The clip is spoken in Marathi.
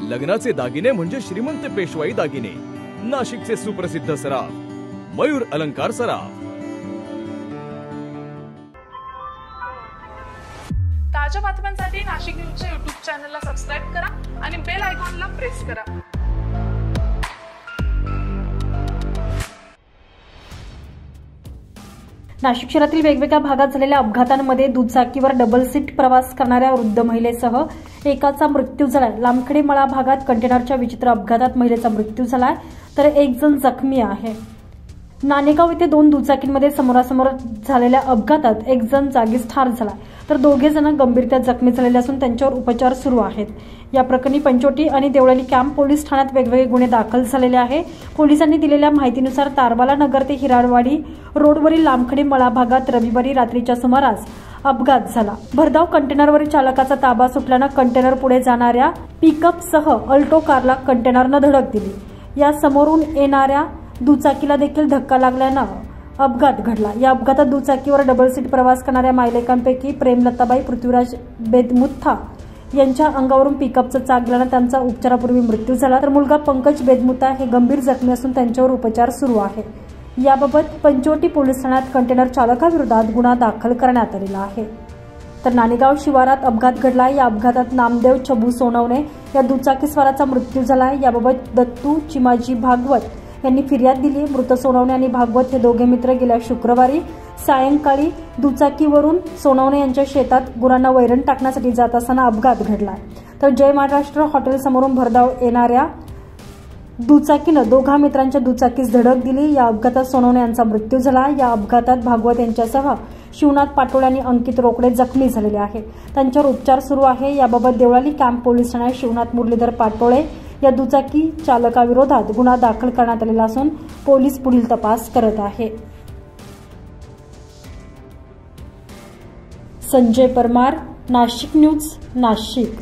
लग्नाचे दागिने म्हणजे श्रीमंत पेशवाई दागिने, नाशिकचे सुप्रसिद्ध सराफ मयूर अलंकार सराफ। ताज्या बातम्यांसाठी नाशिक न्यूजच्या YouTube चॅनलला सबस्क्राइब करा आणि बेल आयकॉनला प्रेस करा। नाशिक शहरातील वेगवेगळ्या भागात झालेल्या अपघातांमध्ये दुचाकीवर डबल सीट प्रवास करणाऱ्या वृद्ध महिलेसह एकाचा मृत्यू झालाय। लामखडे मळा भागात कंटेनरच्या विचित्र अपघातात महिलेचा मृत्यू झालाय तर एक जण जखमी आहे। नाणेगाव येथे दोन दुचाकींमध्ये समोरासमोर झालेल्या अपघातात एक जण जागीच ठार झाला तर दोघे जण गंभीरत्या जखमी झालेले असून त्यांच्यावर उपचार सुरू आहेत। या प्रकरणी पंचवटी आणि देवळाली कॅम्प पोलीस ठाण्यात वेगवेगळे गुन्हे दाखल झालेले आहे। पोलिसांनी दिलेल्या माहितीनुसार तारवाला नगर ते हिराडवाडी रोडवरील लामखडे मळा भागात रविवारी रात्रीच्या सुमारास अपघात झाला। भरधाव कंटेनरवरील चालकाचा ताबा सुटल्याने कंटेनर पुढे जाणाऱ्या पिकअपसह अल्टो कारला कंटेनरने धडक दिली। या समोरून येणाऱ्या दुचाकीला देखील धक्का लागल्याने अपघात घडला। या अपघातात दुचाकीवर डबल सीट प्रवास करणाऱ्या मायलेकांपैकी प्रेमलताबाई पृथ्वीराज बेदमुत्था यांच्या अंगावरून पिकअपचं चाक गेल्याने त्यांचा उपचारापूर्वी मृत्यू झाला तर मुलगा पंकज बेदमुत्था हे गंभीर जखमी असून त्यांच्यावर उपचार सुरू आहे। याबाबत पंचवटी पोलीस ठाण्यात कंटेनर चालकाविरोधात गुन्हा दाखल करण्यात आलेला आहे। तर नाणेगाव शिवारात अपघात घडला। या अपघातात नामदेव चबू सोनवणे या दुचाकीस्वाराचा मृत्यू झाला। याबाबत दत्तू चिमाजी भागवत यांनी फिर्याद दिली। मृत सोनवणे आणि भागवत हे दोघे मित्र गेल्या शुक्रवारी सायंकाळी दुचाकीवरून सोनवणे यांच्या शेतात गुरांना वैरण टाकण्यासाठी जात असताना अपघात घडला तर जय महाराष्ट्र हॉटेल समोरून भरधाव येणाऱ्या दुचाकीनं दोघा मित्रांच्या दुचाकीस धडक दिली। या अपघातात सोनवणे यांचा मृत्यू झाला। या अपघातात भागवत यांच्यासह शिवनाथ पाटोळे आणि अंकित रोकडे जखमी झालेले आहेत। त्यांच्यावर उपचार सुरू आहे। याबाबत देवळाली कॅम्प पोलीस ठाण्यात शिवनाथ मुरलीधर पाटोळे या दुचाकी चालकाविरोधात गुन्हा दाखल करण्यात आलेला असून पोलीस पुढील तपास करत आहे। संजय परमार, नाशिक न्यूज, नाशिक।